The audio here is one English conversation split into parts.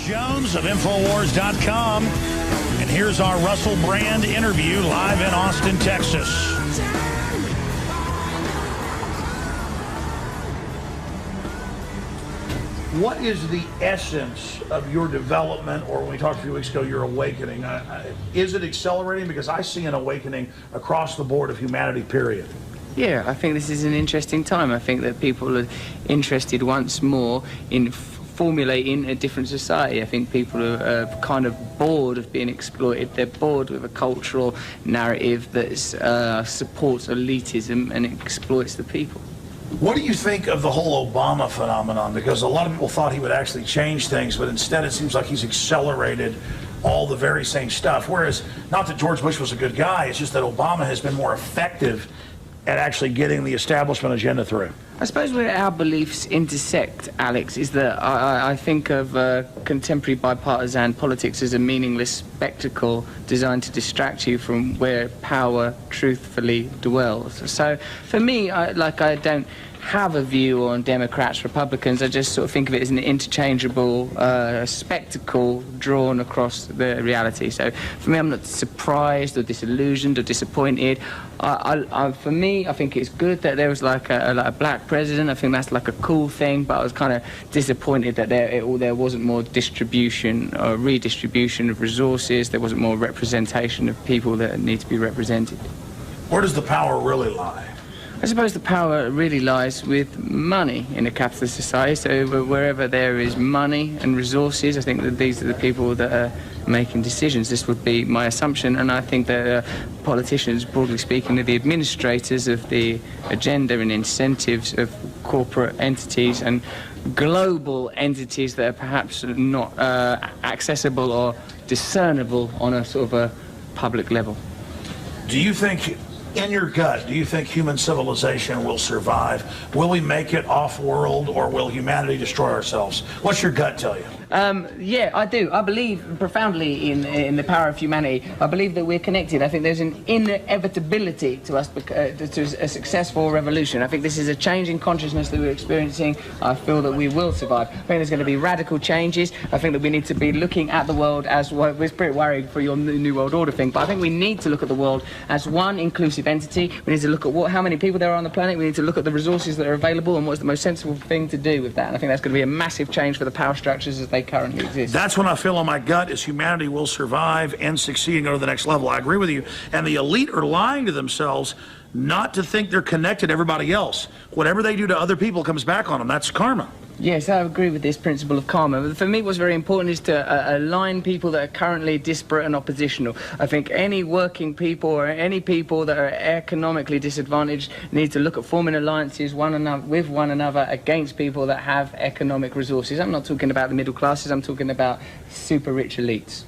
Jones of Infowars.com, and here's our Russell Brand interview live in Austin, Texas. What is the essence of your development, or when we talked a few weeks ago, your awakening? Is it accelerating? Because I see an awakening across the board of humanity, period. Yeah, I think this is an interesting time. I think that people are interested once more in formulating a different society. I think people are kind of bored of being exploited. They're bored with a cultural narrative that supports elitism and exploits the people. What do you think of the whole Obama phenomenon? Because a lot of people thought he would actually change things, but instead it seems like he's accelerated all the very same stuff. Whereas, not that George Bush was a good guy, it's just that Obama has been more effective at actually getting the establishment agenda through. I suppose where our beliefs intersect, Alex, is that I think of contemporary bipartisan politics as a meaningless spectacle designed to distract you from where power truthfully dwells. So for me, I don't have a view on Democrats, Republicans. I just sort of think of it as an interchangeable spectacle drawn across the reality. So for me, I'm not surprised or disillusioned or disappointed. For me, I think it's good that there was like a black president. I think that's like a cool thing, but I was kind of disappointed that there wasn't more distribution or redistribution of resources. There wasn't more representation of people that need to be represented. Where does the power really lie? I suppose the power really lies with money in a capitalist society. So wherever there is money and resources, I think that these are the people that are making decisions. This would be my assumption, and I think that politicians, broadly speaking, are the administrators of the agenda and incentives of corporate entities and global entities that are perhaps not accessible or discernible on a sort of a public level. Do you think, in your gut, do you think human civilization will survive? Will we make it off-world, or will humanity destroy ourselves? What's your gut tell you? Yeah, I do. I believe profoundly in the power of humanity. I believe that we're connected. I think there's an inevitability to us to a successful revolution. I think this is a change in consciousness that we're experiencing. I feel that we will survive. I think there's going to be radical changes. I think that we need to be looking at the world as, well, we're pretty worried for your New World Order thing, but I think we need to look at the world as one inclusive entity. We need to look at how many people there are on the planet. We need to look at the resources that are available and what's the most sensible thing to do with that. And I think that's going to be a massive change for the power structures as they currently exist. That's when I feel on my gut is humanity will survive and succeed and go to the next level. I agree with you. And the elite are lying to themselves not to think they're connected to everybody else. Whatever they do to other people comes back on them. That's karma. Yes, I agree with this principle of karma. For me, what's very important is to align people that are currently disparate and oppositional. I think any working people or any people that are economically disadvantaged need to look at forming alliances with one another against people that have economic resources. I'm not talking about the middle classes, I'm talking about super rich elites.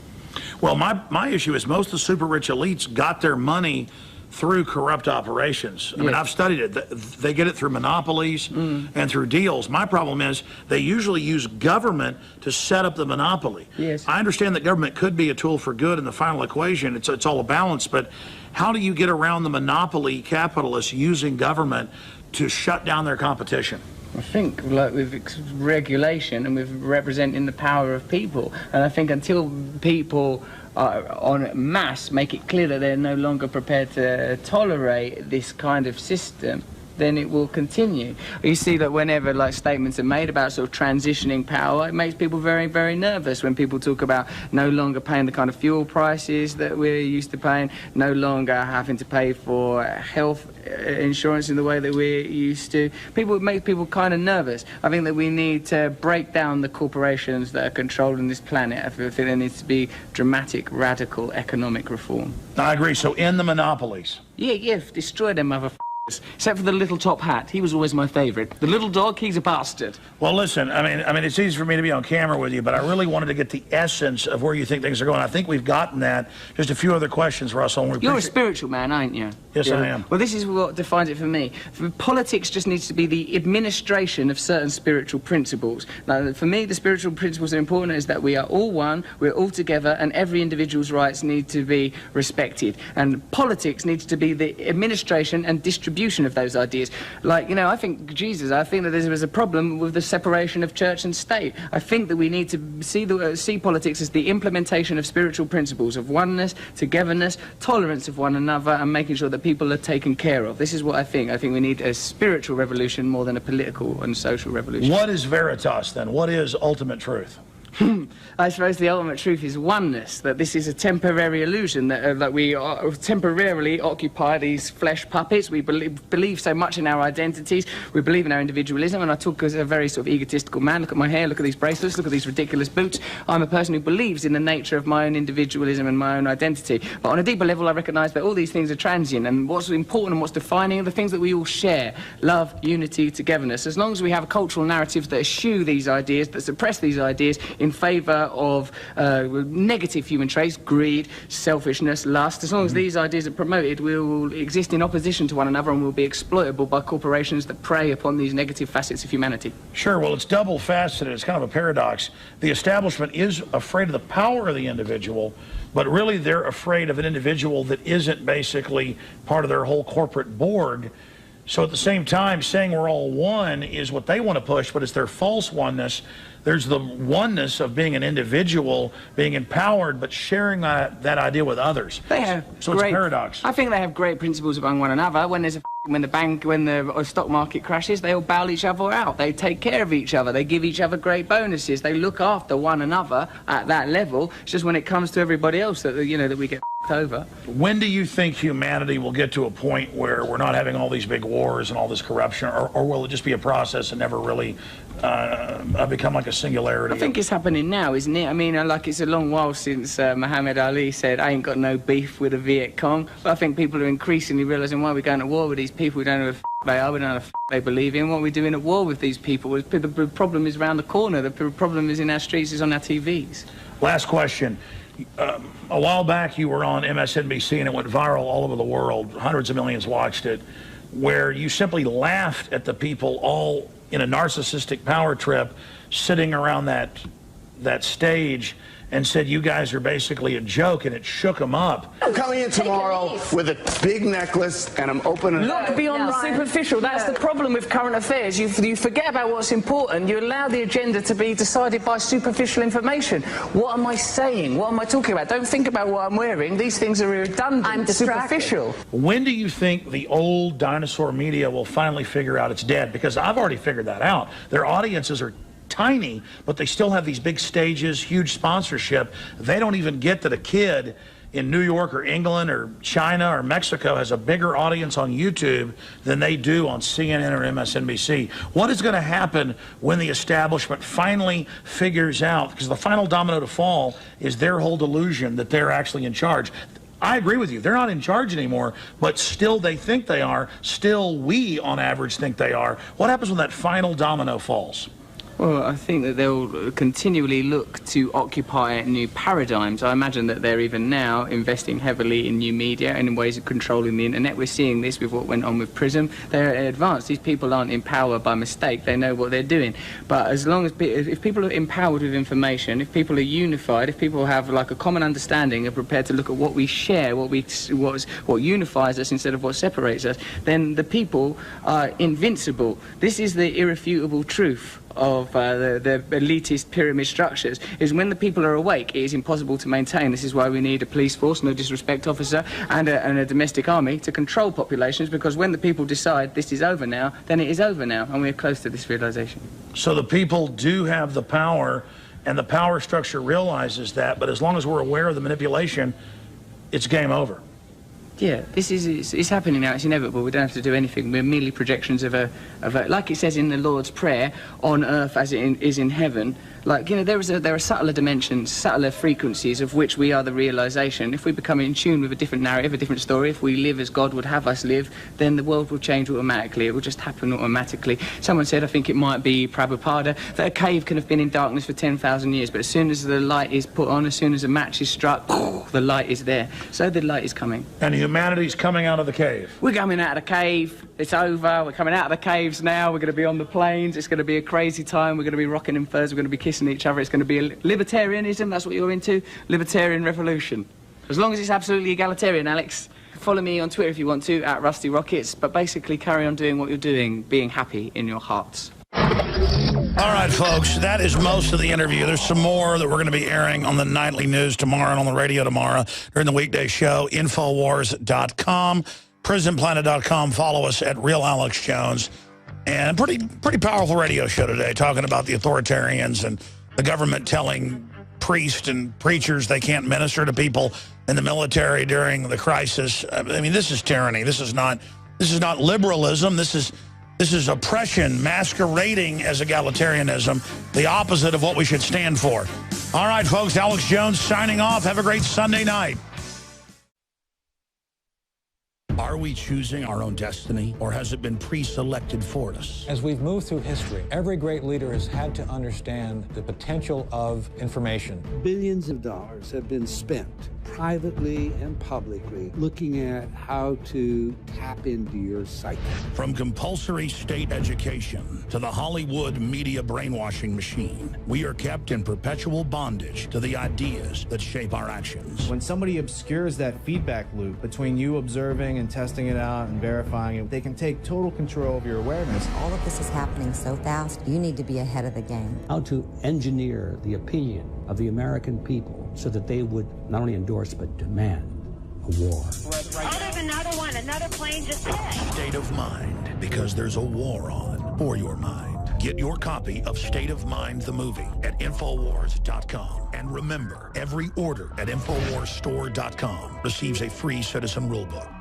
Well, my issue is most of the super rich elites got their money through corrupt operations. I mean, I've studied it. They get it through monopolies and through deals. My problem is they usually use government to set up the monopoly. Yes. I understand that government could be a tool for good in the final equation. It's all a balance, but how do you get around the monopoly capitalists using government to shut down their competition? I think like with regulation and with representing the power of people. And I think until people en masse make it clear that they're no longer prepared to tolerate this kind of system, then it will continue. You see that whenever like statements are made about sort of transitioning power, it makes people very, very nervous when people talk about no longer paying the kind of fuel prices that we're used to paying, no longer having to pay for health insurance in the way that we're used to. It makes people kind of nervous. I think that we need to break down the corporations that are controlling this planet. I think there needs to be dramatic, radical economic reform. I agree. So end the monopolies. Yeah, destroy them motherfuckers. Except for the little top hat. He was always my favorite. The little dog, he's a bastard. Well, listen, I mean, it's easy for me to be on camera with you, but I really wanted to get the essence of where you think things are going. I think we've gotten that. Just a few other questions, Russell. You're a spiritual man, aren't you? Yes, I am. Well, this is what defines it for me. Politics just needs to be the administration of certain spiritual principles. Now, for me, the spiritual principles that are important is that we are all one, we're all together, and every individual's rights need to be respected. And politics needs to be the administration and distribution distribution of those ideas. Like, you know, I think that there was a problem with the separation of church and state. I think that we need to see politics as the implementation of spiritual principles of oneness, togetherness, tolerance of one another, and making sure that people are taken care of. This is what I think. I think we need a spiritual revolution more than a political and social revolution. What is veritas, then? What is ultimate truth? I suppose the ultimate truth is oneness, that this is a temporary illusion, that we temporarily occupy these flesh puppets. We believe so much in our identities, we believe in our individualism, and I talk as a very sort of egotistical man. Look at my hair, look at these bracelets, look at these ridiculous boots. I'm a person who believes in the nature of my own individualism and my own identity. But on a deeper level, I recognise that all these things are transient, and what's important and what's defining are the things that we all share: love, unity, togetherness. As long as we have cultural narratives that eschew these ideas, that suppress these ideas in favour of negative human traits, greed, selfishness, lust, as long as these ideas are promoted, we will exist in opposition to one another and will be exploitable by corporations that prey upon these negative facets of humanity. Sure, well, it's double-faceted. It's kind of a paradox. The establishment is afraid of the power of the individual, but really they're afraid of an individual that isn't basically part of their whole corporate Borg. So at the same time, saying we're all one is what they want to push, but it's their false oneness. There's the oneness of being an individual, being empowered, but sharing that idea with others. They have so it's a paradox. I think they have great principles among one another. When the stock market crashes, they all bail each other out. They take care of each other. They give each other great bonuses. They look after one another at that level. It's just when it comes to everybody else that that we get over. When do you think humanity will get to a point where we're not having all these big wars and all this corruption, or will it just be a process and never really become like a singularity? I think it's happening now, isn't it? I mean, like, it's a long while since Muhammad Ali said, "I ain't got no beef with the Viet Cong." But I think people are increasingly realising, why are we going to war with these people? We don't know who the they are, we don't know who they believe in. What are we doing at war with these people? The problem is around the corner. The problem is in our streets, is on our TVs. Last question. A while back you were on MSNBC and it went viral all over the world. Hundreds of millions watched it, where you simply laughed at the people all in a narcissistic power trip sitting around that stage and said you guys are basically a joke, and it shook them up. I'm coming in tomorrow with a big necklace and I'm opening it. Look beyond the superficial. That's the problem with current affairs. You forget about what's important. You allow the agenda to be decided by superficial information. What am I saying? What am I talking about? Don't think about what I'm wearing. These things are redundant. I'm superficial. When do you think the old dinosaur media will finally figure out it's dead? Because I've already figured that out. Their audiences are tiny, but they still have these big stages, huge sponsorship. They don't even get that a kid in New York or England or China or Mexico has a bigger audience on YouTube than they do on CNN or MSNBC. What is going to happen when the establishment finally figures out, because the final domino to fall is their whole delusion that they're actually in charge. I agree with you. They're not in charge anymore, but still they think they are. Still we, on average, think they are. What happens when that final domino falls? Well, I think that they'll continually look to occupy new paradigms. I imagine that they're even now investing heavily in new media and in ways of controlling the internet. We're seeing this with what went on with PRISM. They're advanced. These people aren't in power by mistake. They know what they're doing. But as long as if people are empowered with information, if people are unified, if people have like a common understanding, are prepared to look at what we share, what unifies us instead of what separates us, then the people are invincible. This is the irrefutable truth of the elitist pyramid structures, is when the people are awake, it is impossible to maintain. This is why we need a police force, no disrespect officer, and a domestic army to control populations, because when the people decide this is over now, then it is over now, and we're close to this realization. So the people do have the power, and the power structure realizes that, but as long as we're aware of the manipulation, it's game over. Yeah, it's happening now. It's inevitable. We don't have to do anything. We're merely projections of a like it says in the Lord's Prayer, on earth as it is in heaven. Like, you know, there are subtler dimensions, subtler frequencies of which we are the realization. If we become in tune with a different narrative, a different story, if we live as God would have us live, then the world will change automatically. It will just happen automatically. Someone said, I think it might be Prabhupada, that a cave can have been in darkness for 10,000 years, but as soon as the light is put on, as soon as a match is struck, the light is there. So the light is coming. And humanity's coming out of the cave. We're coming out of the cave. It's over. We're coming out of the caves now. We're going to be on the plains. It's going to be a crazy time. We're going to be rocking in furs. We're going to be kissing each other. It's going to be a libertarianism. That's what you're into. Libertarian revolution. As long as it's absolutely egalitarian, Alex. Follow me on Twitter if you want to, at Rusty Rockets, but basically carry on doing what you're doing, being happy in your hearts. All right, folks, that is most of the interview. There's some more that we're going to be airing on the nightly news tomorrow and on the radio tomorrow during the weekday show. Infowars.com, prisonplanet.com. Follow us at Real Alex Jones. And pretty powerful radio show today, talking about the authoritarians and the government telling priests and preachers they can't minister to people in the military during the crisis. I mean, this is tyranny. This is not liberalism. This is oppression masquerading as egalitarianism, the opposite of what we should stand for. All right, folks, Alex Jones signing off. Have a great Sunday night. Are we choosing our own destiny, or has it been pre-selected for us? As we've moved through history, every great leader has had to understand the potential of information. Billions of dollars have been spent privately and publicly looking at how to tap into your psyche. From compulsory state education to the Hollywood media brainwashing machine, we are kept in perpetual bondage to the ideas that shape our actions. When somebody obscures that feedback loop between you observing and testing it out and verifying it, they can take total control of your awareness. All of this is happening so fast, you need to be ahead of the game. How to engineer the opinion of the American people so that they would not only endorse but demand a war. Oh, there's another one. Another plane just hit. State of Mind, because there's a war on for your mind. Get your copy of State of Mind, the movie, at Infowars.com. And remember, every order at InfoWarsStore.com receives a free citizen rulebook.